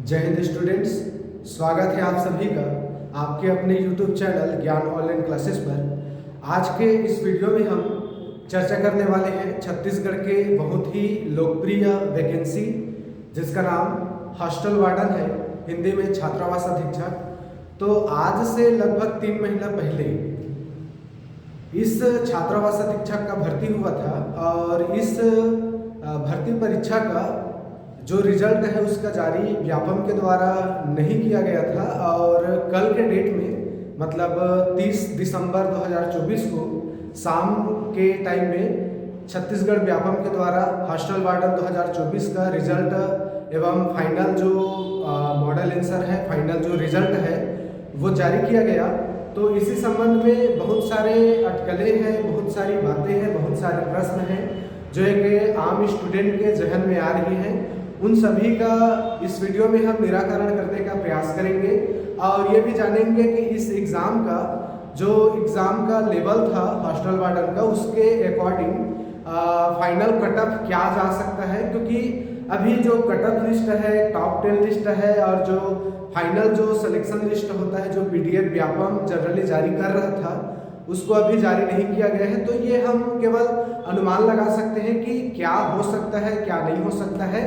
जय हिंद स्टूडेंट्स, स्वागत है आप सभी का आपके अपने YouTube चैनल ज्ञान ऑनलाइन क्लासेस पर। आज के इस वीडियो में हम चर्चा करने वाले हैं छत्तीसगढ़ के बहुत ही लोकप्रिय वैकेंसी जिसका नाम हॉस्टल वार्डन है, हिंदी में छात्रावास अधीक्षक। तो आज से लगभग 3 महीना पहले इस छात्रावास अधीक्षक का भर्ती हुआ था और इस भर्ती परीक्षा का जो रिजल्ट है उसका जारी व्यापम के द्वारा नहीं किया गया था और कल के डेट में मतलब 30 दिसंबर 2024 को शाम के टाइम में छत्तीसगढ़ व्यापम के द्वारा हॉस्टल वार्डन 2024 का रिजल्ट एवं फाइनल जो मॉडल आंसर है, फाइनल जो रिजल्ट है वो जारी किया गया। तो इसी संबंध में बहुत सारे अटकलें हैं, बहुत सारी बातें हैं, बहुत सारे प्रश्न हैं जो एक आम स्टूडेंट के जहन में आ रही हैं। उन सभी का इस वीडियो में हम निराकरण करने का प्रयास करेंगे और ये भी जानेंगे कि इस एग्ज़ाम का जो एग्ज़ाम का लेवल था हॉस्टल वार्डन का, उसके अकॉर्डिंग फाइनल कटअप क्या जा सकता है, क्योंकि अभी जो कटअप लिस्ट है, टॉप 10 लिस्ट है और जो फाइनल जो सिलेक्शन लिस्ट होता है जो PDF व्यापम जनरली जारी कर रहा था उसको अभी जारी नहीं किया गया है। तो ये हम केवल अनुमान लगा सकते हैं कि क्या हो सकता है, क्या नहीं हो सकता है।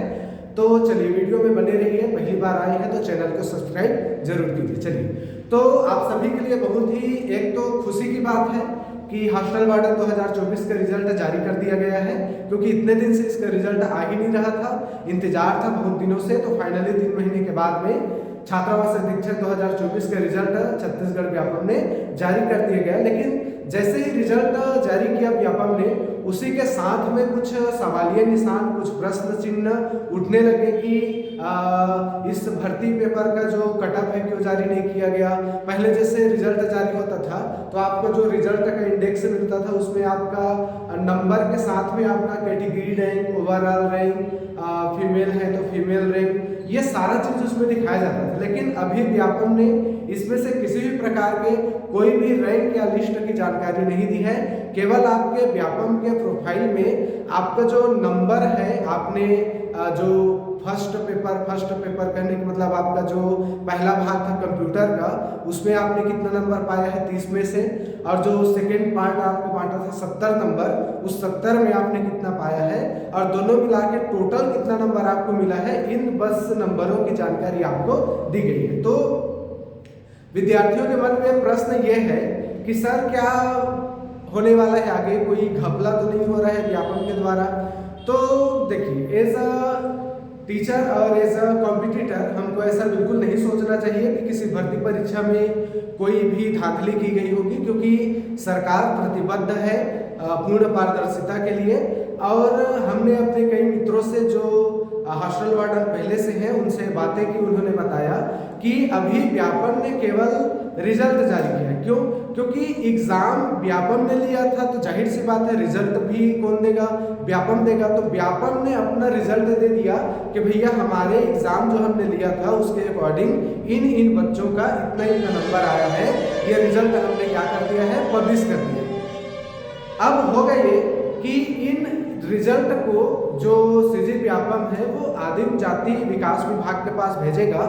तो चलिए वीडियो में बने रहिए। पहली बार आए हैं तो चैनल को सब्सक्राइब जरूर कीजिए। चलिए, तो आप सभी के लिए बहुत ही एक तो खुशी की बात है कि हॉस्टल वार्डन 2024 का रिजल्ट जारी कर दिया गया है, क्योंकि इतने दिन से इसका रिजल्ट आ ही नहीं रहा था, इंतजार था बहुत दिनों से। तो फाइनली 3 महीने के बाद में छात्रावास अधीक्षक 2024 का रिजल्ट छत्तीसगढ़ व्यापम ने जारी कर दिया गया। लेकिन जैसे ही रिजल्ट जारी किया व्यापम ने, उसी के साथ में कुछ सवालिया निशान, कुछ प्रश्न चिन्ह उठने लगे कि इस भर्ती पेपर का जो कटअप है क्यों जारी नहीं किया गया। पहले जैसे रिजल्ट जारी होता था तो आपका जो रिजल्ट का इंडेक्स मिलता था उसमें आपका नंबर के साथ में आपका category rank, overall rank, female है तो फीमेल रैंक, ये सारा चीज उसमें दिखाया जाता था। लेकिन अभी व्यापम ने इसमें से किसी भी प्रकार के कोई भी रैंक या लिस्ट की जानकारी नहीं दी है। केवल आपके व्यापम के प्रोफाइल में आपका जो नंबर है, आपने जो फर्स्ट पेपर कहने का मतलब आपका जो पहला भाग था कंप्यूटर का, उसमें आपने कितना नंबर पाया है 30 में से, और जो सेकेंड पार्ट आपको बांटा था 70 नंबर, उस 70 में आपने कितना पाया है और दोनों मिला के टोटल कितना नंबर आपको मिला है, इन बस नंबरों की जानकारी आपको दी गई है। तो विद्यार्थियों के मन में प्रश्न ये है कि सर क्या होने वाला है आगे, कोई घपला तो नहीं हो रहा है व्यापम के द्वारा। तो देखिए, एज अ टीचर और एज अ कॉम्पिटिटर हमको ऐसा बिल्कुल नहीं सोचना चाहिए कि किसी भर्ती परीक्षा में कोई भी धांधली की गई होगी, क्योंकि सरकार प्रतिबद्ध है पूर्ण पारदर्शिता के लिए। और हमने अपने कई मित्रों से जो हॉस्टल वार्डन पहले से हैं उनसे बातें की, उन्होंने बताया कि अभी व्यापम ने केवल रिजल्ट जारी किया है। क्यों? क्योंकि एग्जाम व्यापम ने लिया था तो जाहिर सी बात है रिजल्ट भी कौन देगा, व्यापम देगा। तो व्यापम ने अपना रिजल्ट दे दिया कि भैया हमारे एग्जाम जो हमने लिया था उसके अकॉर्डिंग इन बच्चों का इतना नंबर आया है, ये रिजल्ट हमने क्या कर दिया है, पब्लिश कर दिया। अब होगा ये कि इन रिजल्ट को जो सीजी व्यापम है वो आदिम जाति विकास विभाग के पास भेजेगा,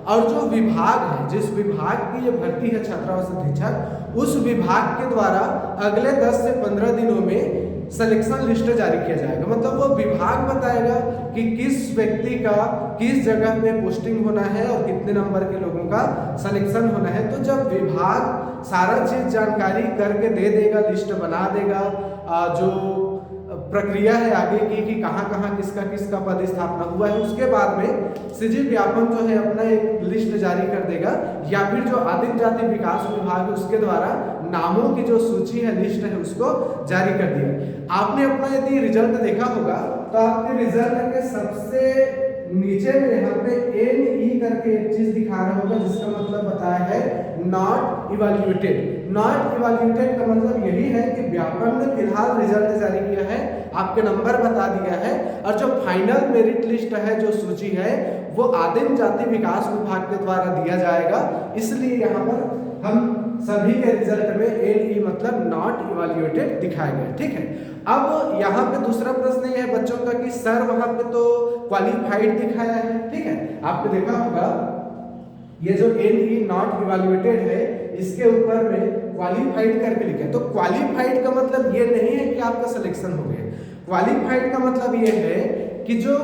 और जो विभाग है, जिस विभाग की ये भर्ती है छात्रावास अधीक्षक, उस विभाग के द्वारा अगले 10 से 15 दिनों में सिलेक्शन लिस्ट जारी किया जाएगा। मतलब वो विभाग बताएगा कि किस व्यक्ति का किस जगह में पोस्टिंग होना है और कितने नंबर के लोगों का सिलेक्शन होना है। तो जब विभाग सारा चीज जानकारी करके दे देगा, लिस्ट बना देगा, जो प्रक्रिया है आगे की कि कहाँ किसका पद स्थापना हुआ है, उसके बाद में सीजी व्यापम जो है अपना एक लिस्ट जारी कर देगा, या फिर जो आदिम जाति विकास विभाग है उसके द्वारा नामों की जो सूची है, लिस्ट है, उसको जारी कर दिया। आपने अपना यदि रिजल्ट देखा होगा तो आपके रिजल्ट के सबसे नीचे में यहाँ पे NE करके एक चीज दिखा रहा होगा, जिसका मतलब बताया है नॉट इवैल्यूएटेड। नॉट इवैल्यूएटेड का मतलब यही है कि व्यापम ने फिलहाल रिजल्ट जारी किया है, आपके नंबर बता दिया है, और जो फाइनल मेरिट लिस्ट है, जो सूची है, वो आदिम जाति विकास विभाग के द्वारा दिया जाएगा। इसलिए यहाँ पर हम सभी के रिजल्ट में NE मतलब नॉट इवैल्यूएटेड दिखाया गया। ठीक है, अब यहाँ पे दूसरा प्रश्न ये है बच्चों का कि सर वहाँ पे तो क्वालिफाइड दिखाया है। ठीक है, आपने देखा होगा ये जो NE नॉट इवैल्यूएटेड है इसके ऊपर में क्वालिफाइड करके लिखा है। तो क्वालिफाइड का मतलब ये नहीं है कि आपका सिलेक्शन हो गया। क्वालिफाइड का मतलब ये है कि जो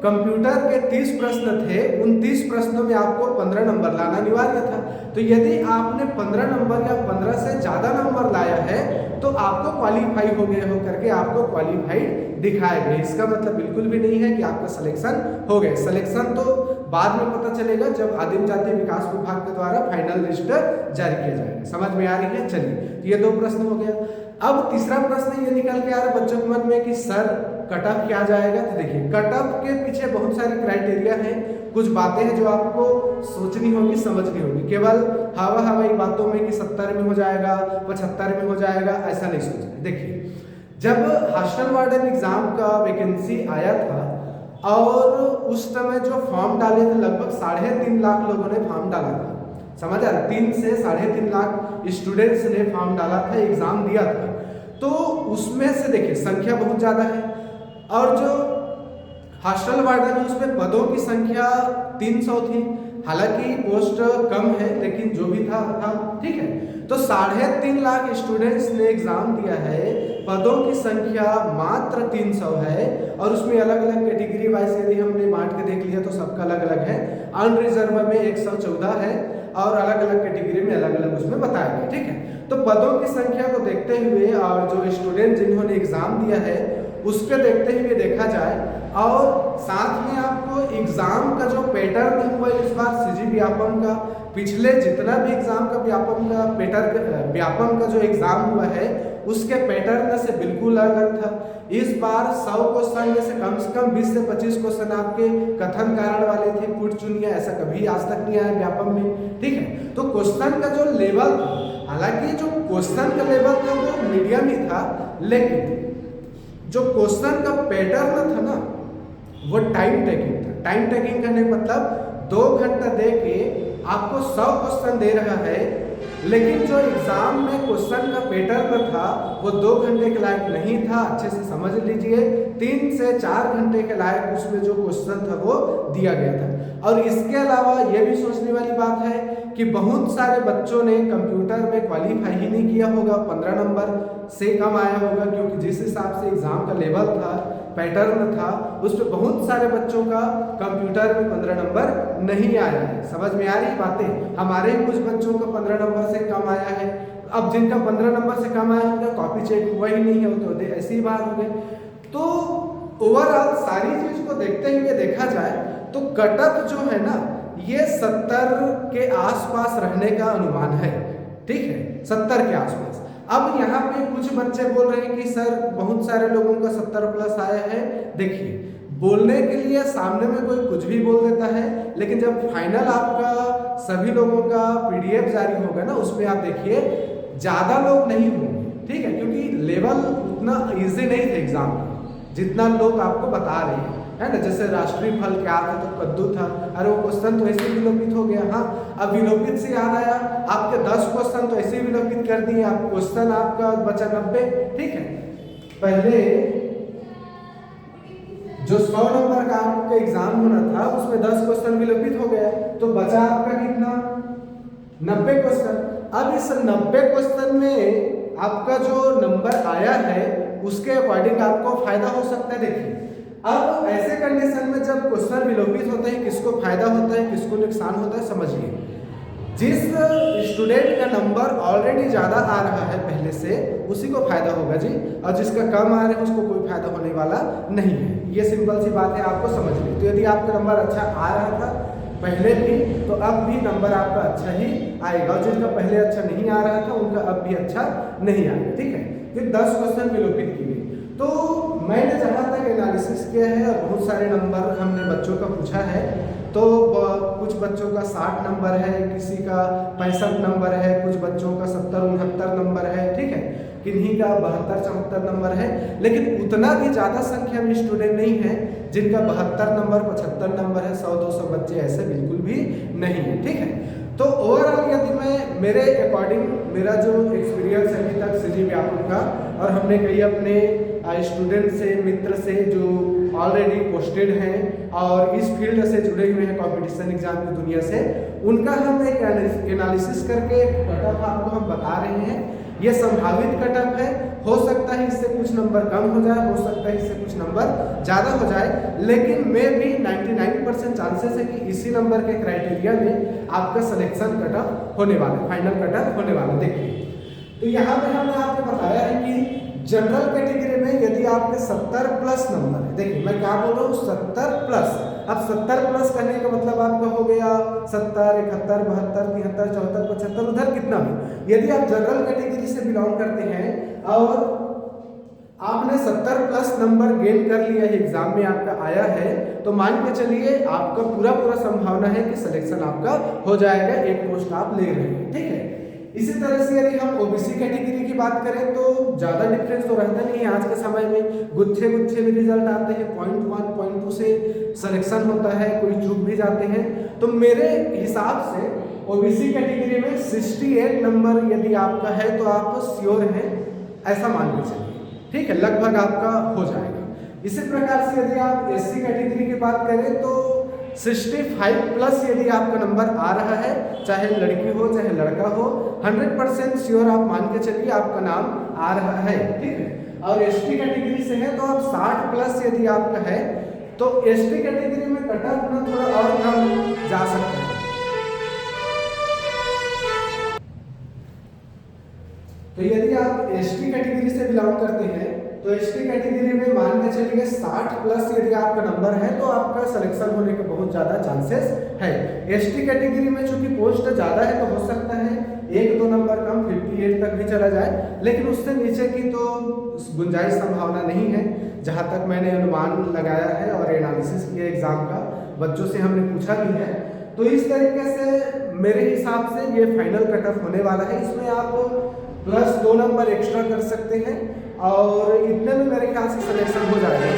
कंप्यूटर के 30 प्रश्न थे उन 30 प्रश्नों में आपको 15 नंबर लाना अनिवार्य था। तो यदि आपने 15 नंबर या 15 से ज़्यादा नंबर लाया है तो आपको क्वालिफाई हो गए हो करके आपको क्वालिफाइड दिखाया गया। इसका मतलब बिल्कुल भी नहीं है कि आपका सिलेक्शन हो गया। सिलेक्शन तो बाद में पता चलेगा जब आदिम जाति विकास विभाग के द्वारा फाइनल लिस्ट जारी किया जाएगा। समझ में आ रही है? चलिए, ये 2 प्रश्न हो गया। अब तीसरा प्रश्न ये निकल के आ रहा है बच्चों के मन में कि सर कट ऑफ क्या जाएगा। तो देखिए, कट ऑफ के पीछे बहुत सारे क्राइटेरिया हैं, कुछ बातें हैं जो आपको सोचनी होगी, समझनी होगी। केवल हवाई बातों में कि 70 में हो जाएगा, 75 में हो जाएगा, ऐसा नहीं सोचना। देखिए, जब हॉस्टल वार्डन एग्जाम का वैकेंसी आया था और उस समय जो फॉर्म डाले थे लगभग 3.5 लाख लोगों ने फॉर्म डाला था। समझ आ रहा? 3 से 3.5 लाख स्टूडेंट्स ने फॉर्म डाला था, एग्जाम दिया था। तो उसमें से देखिए संख्या बहुत ज़्यादा है और जो हॉस्टल वार्डन है उसमें पदों की संख्या 300 थी। हालांकि पोस्ट कम है लेकिन जो भी था। ठीक है, तो 3.5 लाख स्टूडेंट्स ने एग्जाम दिया है, पदों की संख्या मात्र 300 है और उसमें अलग अलग कैटेगरी वाइज यदि हमने बांट के देख लिया तो सबका अलग अलग है। अनरिजर्व में 114 है और अलग अलग कैटेगरी में अलग अलग उसमें बताया गया। ठीक है, तो पदों की संख्या को देखते हुए और जो स्टूडेंट जिन्होंने एग्जाम दिया है उसके देखते हुए देखा जाए और साथ में आपको एग्जाम का जो पैटर्न हुआ इस बार सीजी व्यापम का, पिछले जितना भी एग्जाम का व्यापम का जो एग्जाम हुआ है उसके पैटर्न से बिल्कुल अलग था। इस बार 100 क्वेश्चन में से कम 20 से 25 क्वेश्चन आपके कथन कारण वाले थे, पुट चुनिया, ऐसा कभी आज तक नहीं आया व्यापम में। ठीक है, तो क्वेश्चन का जो लेवल था, हालांकि जो क्वेश्चन का लेवल था वो मीडियम ही था, लेकिन जो क्वेश्चन का पैटर्न था ना वो टाइम टेकिंग था। टाइम टेकिंग करने का मतलब 2 घंटा दे के आपको 100 क्वेश्चन दे रहा है, लेकिन जो एग्जाम में क्वेश्चन का पैटर्न था वो 2 घंटे के लायक नहीं था। अच्छे से समझ लीजिए, 3 से 4 घंटे के लायक उसमें जो क्वेश्चन था वो दिया गया था। और इसके अलावा ये भी सोचने वाली बात है कि बहुत सारे बच्चों ने कंप्यूटर में क्वालिफाई ही नहीं किया होगा, 15 नंबर से कम आया होगा, क्योंकि जिस हिसाब से एग्जाम का लेवल था, पैटर्न था, उस पर बहुत सारे बच्चों का कंप्यूटर में 15 नंबर नहीं आया है। समझ में आ रही बातें? हमारे ही कुछ बच्चों का 15 नंबर से कम आया है। अब जिनका 15 नंबर से कम आया उनका कॉपी चेक हुआ ही नहीं है, तो ऐसी ही बात हो गई। तो ओवरऑल सारी चीज को देखते हुए देखा जाए तो कट ऑफ जो है ना ये 70 के आसपास रहने का अनुमान है। ठीक है, 70 के आसपास। अब यहाँ पे कुछ बच्चे बोल रहे हैं कि सर बहुत सारे लोगों का 70 प्लस आया है। देखिए, बोलने के लिए सामने में कोई कुछ भी बोल देता है, लेकिन जब फाइनल आपका सभी लोगों का PDF जारी होगा ना उसमें आप देखिए ज़्यादा लोग नहीं होंगे। ठीक है, क्योंकि लेवल उतना ईजी नहीं था एग्जाम में जितना लोग आपको बता रहे हैं, है ना। जैसे राष्ट्रीय फल क्या था तो कद्दू था, अरे वो क्वेश्चन तो ऐसे ही विलोपित हो गया। हाँ, अब विलोपित से याद आया, आपके 10 क्वेश्चन तो ऐसे ही विलोपित कर दिए, आप क्वेश्चन आपका बचा 90। ठीक है, पहले जो 100 नंबर का आपका एग्जाम होना था उसमें 10 क्वेश्चन विलोपित हो गया, तो बचा आपका कितना? 90 क्वेश्चन। अब इस 90 क्वेश्चन में आपका जो नंबर आया है उसके अकॉर्डिंग आपको फायदा हो सकता है। देखिए, अब ऐसे कंडीशन में जब क्वेश्चन विलोपित होते हैं किसको फायदा होता है किसको नुकसान होता है समझिए। जिस स्टूडेंट का नंबर ऑलरेडी ज़्यादा आ रहा है पहले से उसी को फायदा होगा जी, और जिसका कम आ रहा है उसको कोई फायदा होने वाला नहीं है। ये सिंपल सी बात है, आपको समझ ली। तो यदि आपका नंबर अच्छा आ रहा था पहले भी तो अब भी नंबर आपका अच्छा ही आएगा, और जिनका पहले अच्छा नहीं आ रहा था उनका अब भी अच्छा नहीं आएगा। ठीक है, फिर 10 क्वेश्चन विलोपित किए। तो मैंने जहाँ तक एनालिसिस किया है और बहुत सारे नंबर हमने बच्चों का पूछा है, तो कुछ बच्चों का 60 नंबर है, किसी का 65 नंबर है, कुछ बच्चों का 70-69 नंबर है। ठीक है, किन्हीं का 72-74 नंबर है, लेकिन उतना भी ज़्यादा संख्या में स्टूडेंट नहीं है जिनका 72 नंबर 75 नंबर है। 100-200 बच्चे ऐसे बिल्कुल भी नहीं है। ठीक है, तो ओवरऑल यदि मैं मेरे अकॉर्डिंग मेरा जो एक्सपीरियंस है अभी तक सीजी व्यापम का, और हमने कई अपने स्टूडेंट से, मित्र से जो ऑलरेडी पोस्टेड हैं और इस फील्ड से जुड़े हुए हैं कंपटीशन एग्जाम की दुनिया से, उनका हम एक एनालिसिस करके कट ऑफ आपको हम बता रहे हैं। ये संभावित कट ऑफ है, हो सकता है इससे कुछ नंबर कम हो जाए, हो सकता है इससे कुछ नंबर ज़्यादा हो जाए, लेकिन मे भी 99% चांसेस है कि इसी नंबर के क्राइटेरिया में आपका सिलेक्शन कट ऑफ होने वाला, फाइनल कट ऑफ होने वाला। देखिए, तो यहाँ पे हमने आपको बताया है कि जनरल कैटेगरी में यदि आपके 70 प्लस नंबर है, देखिए मैं क्या बोल रहा हूँ 70 प्लस। अब 70 प्लस करने का मतलब आपका हो गया 70, 71, 72, 73, 74, 75, उधर कितना भी। यदि आप जनरल कैटेगरी से बिलोंग करते हैं और आपने 70 प्लस नंबर गेन कर लिया है, एग्जाम में आपका आया है, तो मान के चलिए आपका पूरा संभावना है कि सिलेक्शन आपका हो जाएगा, एक पोस्ट आप ले रहे हैं, ठीक है। इसी तरह से यदि हम ओबीसी कैटेगरी की बात करें तो ज़्यादा डिफरेंस तो रहता नहीं है आज के समय में, गुच्छे में रिजल्ट आते हैं, 0.1, 0.2 से सिलेक्शन होता है, कोई चूक भी जाते हैं। तो मेरे हिसाब से ओबीसी कैटेगरी में 68 नंबर यदि आपका है तो आप श्योर हैं, ऐसा मान के चलिए, ठीक है, लगभग आपका हो जाएगा। इसी प्रकार से यदि आप एससी कैटेगरी की बात करें तो 65 प्लस यदि आपका नंबर आ रहा है, चाहे लड़की हो चाहे लड़का हो, 100% श्योर आप मान के चलिए आपका नाम आ रहा है, ठीक है। और एसटी कैटेगरी से है तो आप 60 प्लस यदि आपका है तो एसटी कैटेगरी में कट ऑफ ना थोड़ा और कम जा सकता है। तो यदि आप एसटी कैटेगरी से बिलोंग करते हैं तो एसटी कैटेगरी में मान के चलिए 60 प्लस यदि आपका नंबर है तो आपका सिलेक्शन होने के बहुत ज़्यादा चांसेस है। एसटी कैटेगरी में चूंकि पोस्ट ज़्यादा है तो हो सकता है 1-2 नंबर कम 58 तक भी चला जाए, लेकिन उससे नीचे की तो गुंजाइश संभावना नहीं है, जहाँ तक मैंने अनुमान लगाया है और एनालिसिस किया एग्जाम का, बच्चों से हमने पूछा भी है। तो इस तरीके से मेरे हिसाब से ये फाइनल कट ऑफ होने वाला है। इसमें आप प्लस 2 नंबर एक्स्ट्रा कर सकते हैं और इतने में मेरे ख्याल से सिलेक्शन हो जाएगा।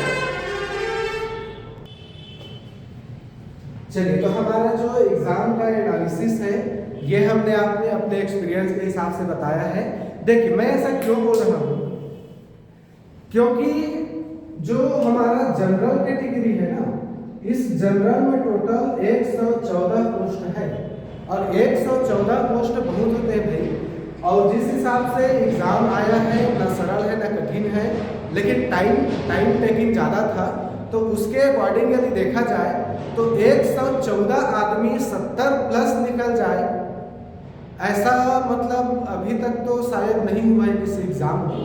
चलिए, तो हमारा जो एग्जाम का एनालिसिस है ये हमने आपने अपने एक्सपीरियंस के हिसाब से बताया है। देखिए, मैं ऐसा क्यों बोल रहा हूँ, क्योंकि जो हमारा जनरल कैटेगरी है ना, इस जनरल में टोटल 114 पोस्ट है और 114 पोस्ट बहुत होते हैं भाई। और जिस हिसाब से एग्ज़ाम आया है, ना सरल है ना कठिन है, लेकिन टाइम टेकिंग ज़्यादा था, तो उसके अकॉर्डिंग यदि देखा जाए तो 114 आदमी 70 प्लस निकल जाए, ऐसा मतलब अभी तक तो शायद नहीं हुआ है किसी एग्ज़ाम में,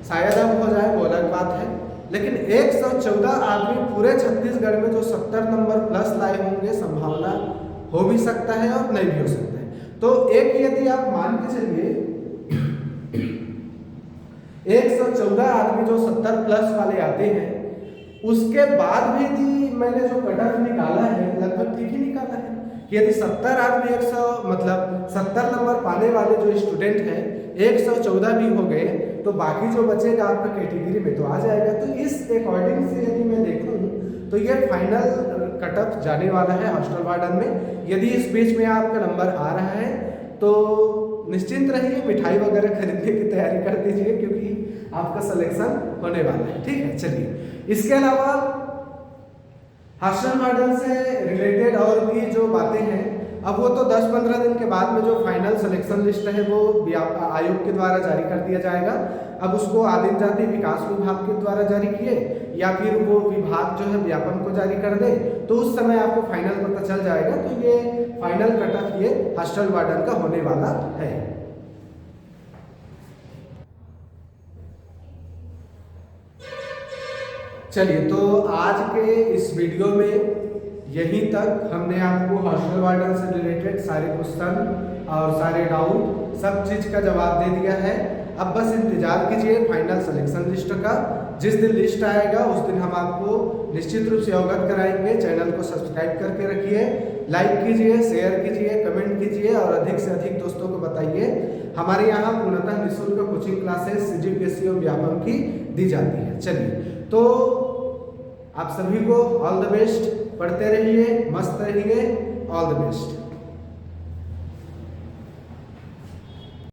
शायद अब हो जाए वो अलग बात है। लेकिन 114 आदमी पूरे छत्तीसगढ़ में जो 70 नंबर प्लस लाए होंगे, संभावना हो भी सकता है और नहीं भी हो सकता है। तो एक यदि आप मान के चलिए 114 आदमी जो 70 प्लस वाले आते हैं, उसके बाद भी मैंने जो कट ऑफ निकाला है लगभग ठीक ही निकाला है कि यदि 70 आदमी 70 नंबर पाने वाले जो स्टूडेंट हैं 114 भी हो गए तो बाकी जो बचेगा आपका कैटेगरी में तो आ जाएगा। तो इस अकॉर्डिंग से यदि मैं देखूं तो ये फाइनल कट ऑफ जाने वाला है हॉस्टल वार्डन में। यदि इस बीच में आपका नंबर आ रहा है तो निश्चिंत रहिए, मिठाई वगैरह खरीदने की तैयारी कर दीजिए क्योंकि आपका सिलेक्शन होने वाला है, ठीक है। चलिए, इसके अलावा हॉस्टल वार्डन से रिलेटेड और भी जो बातें हैं, अब वो तो 10-15 दिन के बाद में जो फाइनल सिलेक्शन लिस्ट है वो आयोग के द्वारा जारी कर दिया जाएगा। अब उसको आदिम जाति विकास विभाग के द्वारा जारी किए या फिर वो विभाग जो है व्यापम को जारी कर दे तो उस समय आपको फाइनल पता चल जाएगा। तो ये फाइनल कट ऑफ ये हॉस्टल वार्डन का होने वाला है। चलिए, तो आज के इस वीडियो में यहीं तक हमने आपको हॉस्टल वार्डन से रिलेटेड सारे क्वेश्चन और सारे डाउट सब चीज़ का जवाब दे दिया है। अब बस इंतजार कीजिए फाइनल सिलेक्शन लिस्ट का। जिस दिन लिस्ट आएगा उस दिन हम आपको निश्चित रूप से अवगत कराएंगे। चैनल को सब्सक्राइब करके रखिए, लाइक कीजिए, शेयर कीजिए, कमेंट कीजिए और अधिक से अधिक दोस्तों को बताइए। हमारे यहाँ पूर्णतः निःशुल्क कोचिंग क्लासेस CGPSC और व्यापम की दी जाती है। चलिए, तो आप सभी को ऑल द बेस्ट, पढ़ते रहिए, मस्त रहिए, ऑल द बेस्ट।